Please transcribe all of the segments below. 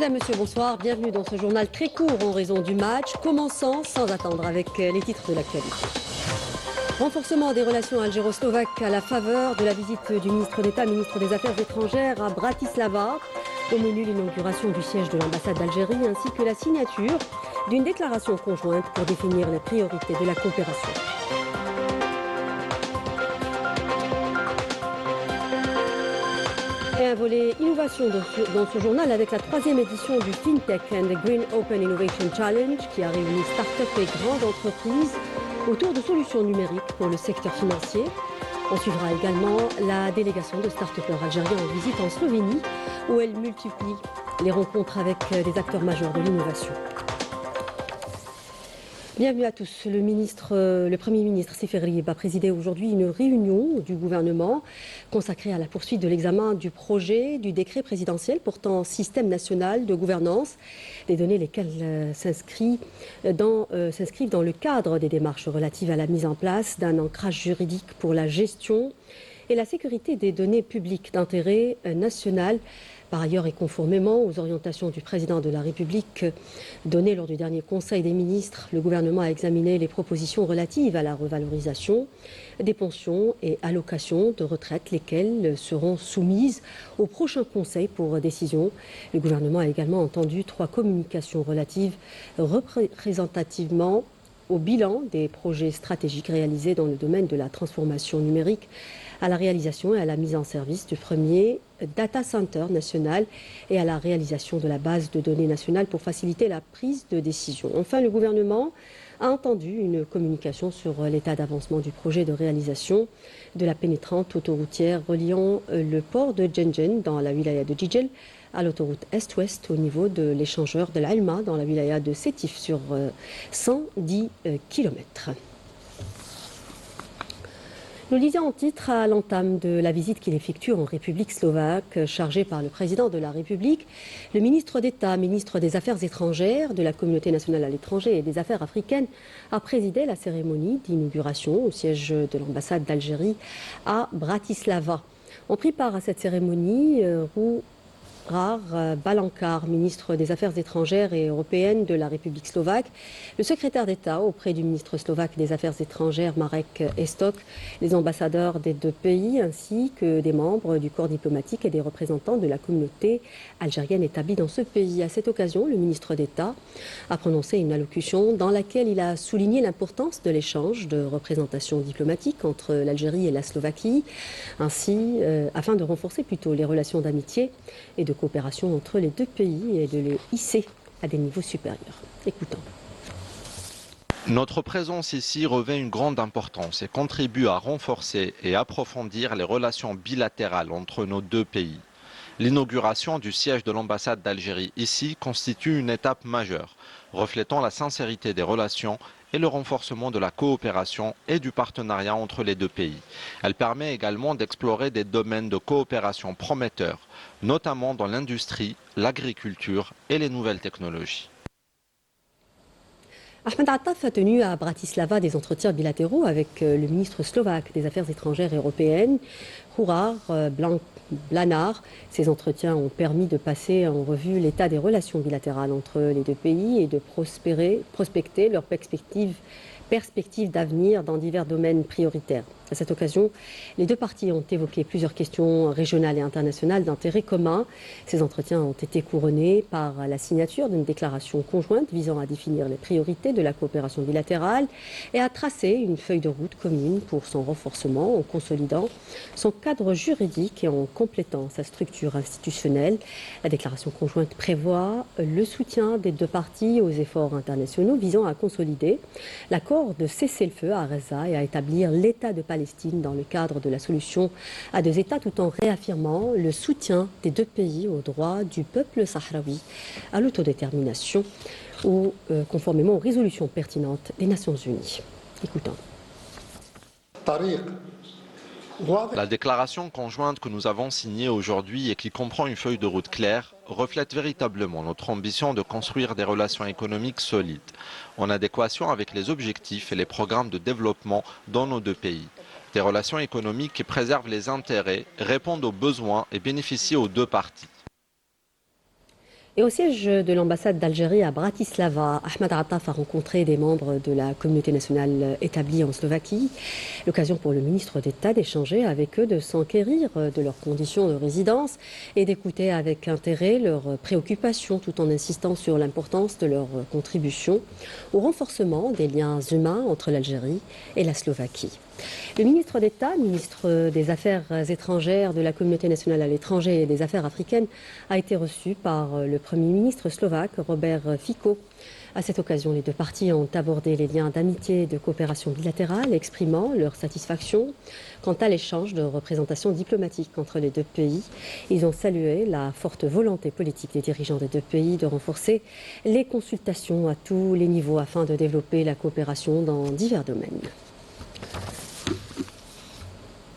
Madame, Monsieur, bonsoir. Bienvenue dans ce journal très court en raison du match. Commençons sans attendre avec les titres de l'actualité. Renforcement des relations algéro-slovaques à la faveur de la visite du ministre d'État, ministre des Affaires étrangères à Bratislava. Au menu, l'inauguration du siège de l'ambassade d'Algérie ainsi que la signature d'une déclaration conjointe pour définir les priorités de la coopération. Et un volet innovation dans ce journal avec la 3e édition du FinTech and the Green Open Innovation Challenge qui a réuni start-up et grandes entreprises autour de solutions numériques pour le secteur financier. On suivra également la délégation de start-upers algériens en visite en Slovénie où elle multiplie les rencontres avec des acteurs majeurs de l'innovation. Bienvenue à tous. Le Premier ministre Seferib a présidé aujourd'hui une réunion du gouvernement consacrée à la poursuite de l'examen du projet du décret présidentiel portant système national de gouvernance, des données lesquelles s'inscrivent dans le cadre des démarches relatives à la mise en place d'un ancrage juridique pour la gestion et la sécurité des données publiques d'intérêt national. Par ailleurs, et conformément aux orientations du président de la République données lors du dernier Conseil des ministres, le gouvernement a examiné les propositions relatives à la revalorisation des pensions et allocations de retraite, lesquelles seront soumises au prochain Conseil pour décision. Le gouvernement a également entendu 3 communications relatives représentativement au bilan des projets stratégiques réalisés dans le domaine de la transformation numérique, à la réalisation et à la mise en service du premier data center national et à la réalisation de la base de données nationale pour faciliter la prise de décision. Enfin, le gouvernement a entendu une communication sur l'état d'avancement du projet de réalisation de la pénétrante autoroutière reliant le port de Djenjen dans la wilaya de Jijel à l'autoroute Est-Ouest au niveau de l'échangeur de l'Alma dans la wilaya de Sétif sur 110 km. Nous le disions en titre à l'entame de la visite qu'il effectue en République slovaque, chargée par le président de la République, le ministre d'État, ministre des Affaires étrangères, de la communauté nationale à l'étranger et des Affaires africaines, a présidé la cérémonie d'inauguration au siège de l'ambassade d'Algérie à Bratislava. On prit part à cette cérémonie Rar Balankar, ministre des Affaires étrangères et européennes de la République slovaque, le secrétaire d'État auprès du ministre slovaque des Affaires étrangères Marek Estok, les ambassadeurs des 2 pays ainsi que des membres du corps diplomatique et des représentants de la communauté algérienne établie dans ce pays. À cette occasion, le ministre d'État a prononcé une allocution dans laquelle il a souligné l'importance de l'échange de représentation diplomatique entre l'Algérie et la Slovaquie, ainsi afin de renforcer plutôt les relations d'amitié et de coopération entre les 2 pays et de les hisser à des niveaux supérieurs. Écoutons. Notre présence ici revêt une grande importance et contribue à renforcer et approfondir les relations bilatérales entre nos 2 pays. L'inauguration du siège de l'ambassade d'Algérie ici constitue une étape majeure, reflétant la sincérité des relations et le renforcement de la coopération et du partenariat entre les 2 pays. Elle permet également d'explorer des domaines de coopération prometteurs, notamment dans l'industrie, l'agriculture et les nouvelles technologies. Ahmed Attaf a tenu à Bratislava des entretiens bilatéraux avec le ministre slovaque des Affaires étrangères et européennes, Hrubar Blanar. Ces entretiens ont permis de passer en revue l'état des relations bilatérales entre les 2 pays et de prospecter leurs perspectives d'avenir dans divers domaines prioritaires. À cette occasion, les 2 parties ont évoqué plusieurs questions régionales et internationales d'intérêt commun. Ces entretiens ont été couronnés par la signature d'une déclaration conjointe visant à définir les priorités de la coopération bilatérale et à tracer une feuille de route commune pour son renforcement en consolidant son cadre juridique et en complétant sa structure institutionnelle. La déclaration conjointe prévoit le soutien des 2 parties aux efforts internationaux visant à consolider l'accord de cessez-le-feu à Gaza et à établir l'État de Palestine dans le cadre de la solution à 2 États, tout en réaffirmant le soutien des 2 pays aux droits du peuple sahraoui à l'autodétermination ou conformément aux résolutions pertinentes des Nations Unies. Écoutons. La déclaration conjointe que nous avons signée aujourd'hui et qui comprend une feuille de route claire reflète véritablement notre ambition de construire des relations économiques solides, en adéquation avec les objectifs et les programmes de développement dans nos 2 pays. Des relations économiques qui préservent les intérêts, répondent aux besoins et bénéficient aux 2 parties. Et au siège de l'ambassade d'Algérie à Bratislava, Ahmed Attaf a rencontré des membres de la communauté nationale établie en Slovaquie. L'occasion pour le ministre d'État d'échanger avec eux, de s'enquérir de leurs conditions de résidence et d'écouter avec intérêt leurs préoccupations tout en insistant sur l'importance de leur contribution au renforcement des liens humains entre l'Algérie et la Slovaquie. Le ministre d'État, ministre des Affaires étrangères, de la communauté nationale à l'étranger et des Affaires africaines, a été reçu par le Premier ministre slovaque, Robert Fico. À cette occasion, les deux parties ont abordé les liens d'amitié et de coopération bilatérale, exprimant leur satisfaction quant à l'échange de représentations diplomatiques entre les deux pays. Ils ont salué la forte volonté politique des dirigeants des deux pays de renforcer les consultations à tous les niveaux afin de développer la coopération dans divers domaines.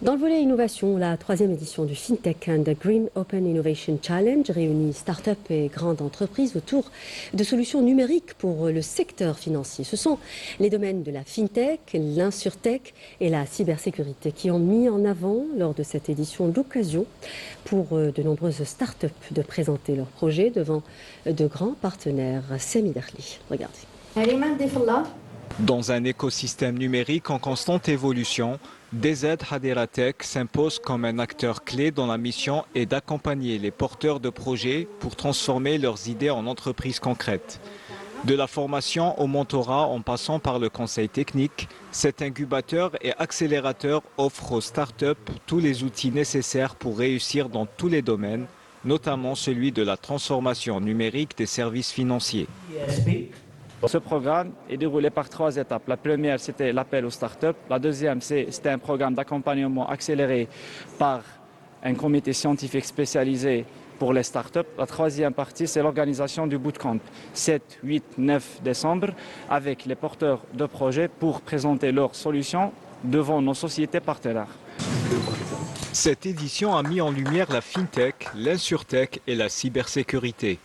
Dans le volet innovation, la 3e édition du FinTech and Green Open Innovation Challenge réunit start-up et grandes entreprises autour de solutions numériques pour le secteur financier. Ce sont les domaines de la FinTech, l'Insurtech et la cybersécurité qui ont mis en avant lors de cette édition l'occasion pour de nombreuses start-up de présenter leurs projets devant de grands partenaires. Sami Dakhli, regardez. Dans un écosystème numérique en constante évolution, DZ Hadera Tech s'impose comme un acteur clé dont la mission est d'accompagner les porteurs de projets pour transformer leurs idées en entreprises concrètes. De la formation au mentorat en passant par le conseil technique, cet incubateur et accélérateur offre aux startups tous les outils nécessaires pour réussir dans tous les domaines, notamment celui de la transformation numérique des services financiers. Ce programme est déroulé par 3 étapes. La première, c'était l'appel aux startups. La deuxième, c'était un programme d'accompagnement accéléré par un comité scientifique spécialisé pour les startups. La troisième partie, c'est l'organisation du bootcamp, 7, 8, 9 décembre, avec les porteurs de projets pour présenter leurs solutions devant nos sociétés partenaires. Cette édition a mis en lumière la FinTech, l'Insurtech et la cybersécurité.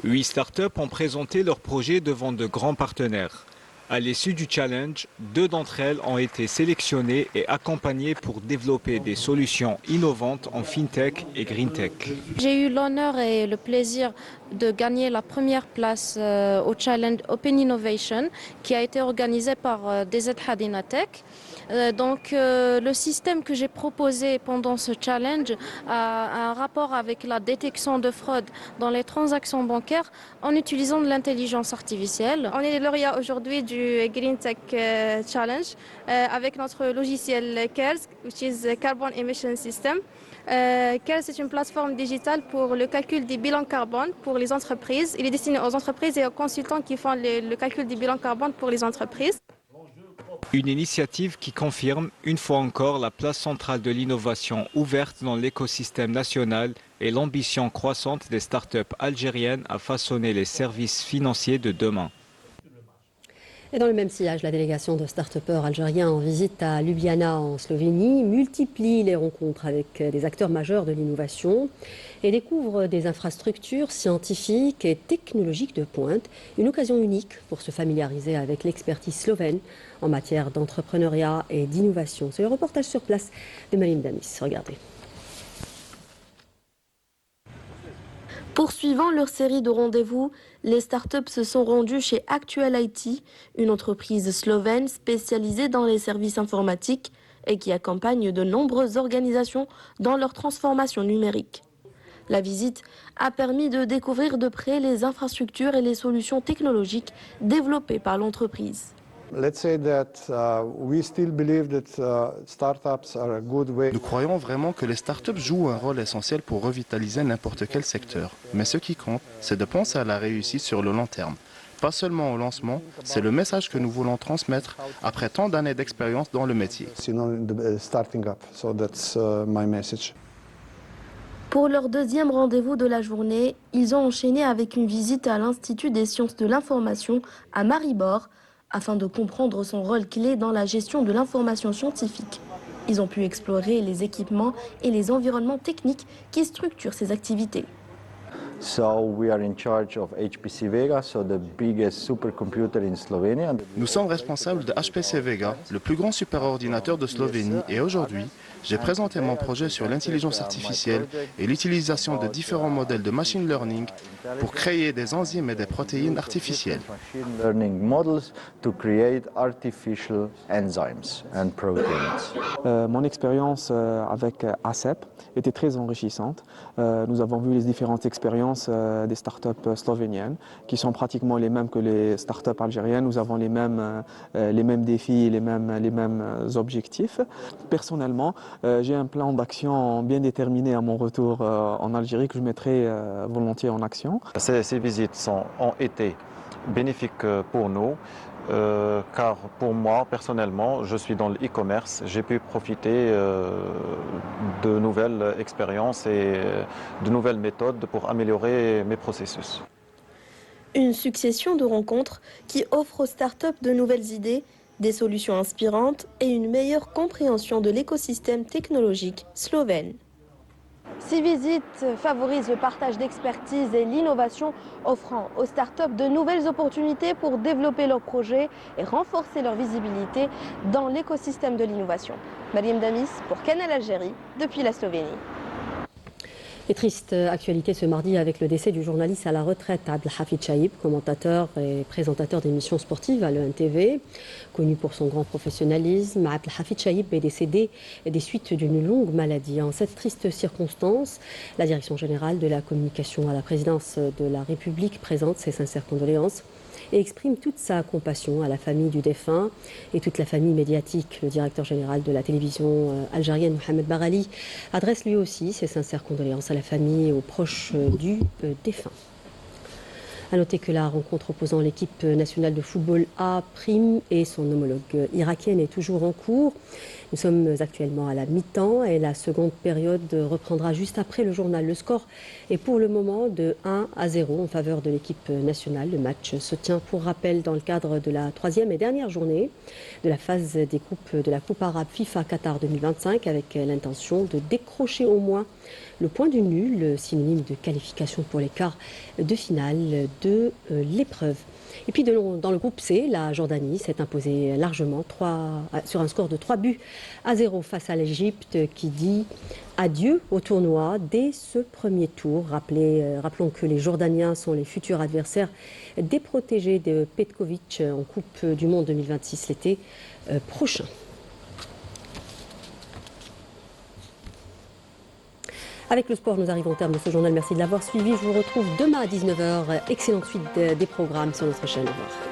8 startups ont présenté leurs projets devant de grands partenaires. À l'issue du challenge, 2 d'entre elles ont été sélectionnées et accompagnées pour développer des solutions innovantes en FinTech et GreenTech. J'ai eu l'honneur et le plaisir de gagner la première place au challenge Open Innovation qui a été organisé par DZ Hadera Tech. Donc le système que j'ai proposé pendant ce challenge a un rapport avec la détection de fraude dans les transactions bancaires en utilisant de l'intelligence artificielle. On est lauréat aujourd'hui du Green Tech Challenge avec notre logiciel CARES, which is Carbon Emission System. CARES est une plateforme digitale pour le calcul des bilans carbone pour les entreprises. Il est destiné aux entreprises et aux consultants qui font le calcul des bilans carbone pour les entreprises. Une initiative qui confirme une fois encore la place centrale de l'innovation ouverte dans l'écosystème national et l'ambition croissante des startups algériennes à façonner les services financiers de demain. Et dans le même sillage, la délégation de start-upers algériens en visite à Ljubljana en Slovénie multiplie les rencontres avec des acteurs majeurs de l'innovation et découvre des infrastructures scientifiques et technologiques de pointe. Une occasion unique pour se familiariser avec l'expertise slovène en matière d'entrepreneuriat et d'innovation. C'est le reportage sur place de Maline Damis. Regardez. Poursuivant leur série de rendez-vous, les startups se sont rendues chez Actual IT, une entreprise slovène spécialisée dans les services informatiques et qui accompagne de nombreuses organisations dans leur transformation numérique. La visite a permis de découvrir de près les infrastructures et les solutions technologiques développées par l'entreprise. Nous croyons vraiment que les startups jouent un rôle essentiel pour revitaliser n'importe quel secteur. Mais ce qui compte, c'est de penser à la réussite sur le long terme. Pas seulement au lancement, c'est le message que nous voulons transmettre après tant d'années d'expérience dans le métier. Pour leur deuxième rendez-vous de la journée, ils ont enchaîné avec une visite à l'Institut des sciences de l'information à Maribor, afin de comprendre son rôle clé dans la gestion de l'information scientifique. Ils ont pu explorer les équipements et les environnements techniques qui structurent ces activités. So we are in charge of HPC Vega, so the biggest supercomputer in Slovenia. Nous sommes responsables de HPC Vega, le plus grand superordinateur de Slovénie, et aujourd'hui, j'ai présenté mon projet sur l'intelligence artificielle et l'utilisation de différents modèles de machine learning pour créer des enzymes et des protéines artificielles. Machine learning models to create artificial enzymes and proteins. Mon expérience avec ACEP était très enrichissante. Nous avons vu les différentes expériences des startups slovéniennes qui sont pratiquement les mêmes que les startups algériennes. Nous avons les mêmes défis, les mêmes objectifs. Personnellement, j'ai un plan d'action bien déterminé à mon retour en Algérie que je mettrai volontiers en action. Ces visites ont été bénéfiques pour nous. Car pour moi, personnellement, je suis dans le e-commerce. J'ai pu profiter de nouvelles expériences et de nouvelles méthodes pour améliorer mes processus. Une succession de rencontres qui offrent aux startups de nouvelles idées, des solutions inspirantes et une meilleure compréhension de l'écosystème technologique slovène. Ces visites favorisent le partage d'expertise et l'innovation, offrant aux startups de nouvelles opportunités pour développer leurs projets et renforcer leur visibilité dans l'écosystème de l'innovation. Mariam Damis pour Canal Algérie, depuis la Slovénie. Et triste actualité ce mardi avec le décès du journaliste à la retraite Abdelhafid Chaïb, commentateur et présentateur d'émissions sportives à l'ENTV. Connu pour son grand professionnalisme, Abdelhafid Chaïb est décédé des suites d'une longue maladie. En cette triste circonstance, la Direction générale de la communication à la présidence de la République présente ses sincères condoléances et exprime toute sa compassion à la famille du défunt et toute la famille médiatique. Le directeur général de la télévision algérienne, Mohamed Barali, adresse lui aussi ses sincères condoléances à la famille et aux proches du défunt. A noter que la rencontre opposant l'équipe nationale de football A' et son homologue irakienne est toujours en cours. Nous sommes actuellement à la mi-temps et la seconde période reprendra juste après le journal. Le score est pour le moment de 1-0 en faveur de l'équipe nationale. Le match se tient pour rappel dans le cadre de la troisième et dernière journée de la phase des groupes de la Coupe arabe FIFA Qatar 2025 avec l'intention de décrocher au moins le point du nul, synonyme de qualification pour les quarts de finale de l'épreuve. Et puis dans le groupe C, la Jordanie s'est imposée largement sur un score de 3-0 face à l'Égypte qui dit adieu au tournoi dès ce premier tour. Rappelons que les Jordaniens sont les futurs adversaires des protégés de Petkovic en Coupe du Monde 2026 l'été prochain. Avec le sport, nous arrivons au terme de ce journal. Merci de l'avoir suivi. Je vous retrouve demain à 19h. Excellente suite des programmes sur notre chaîne. Au revoir.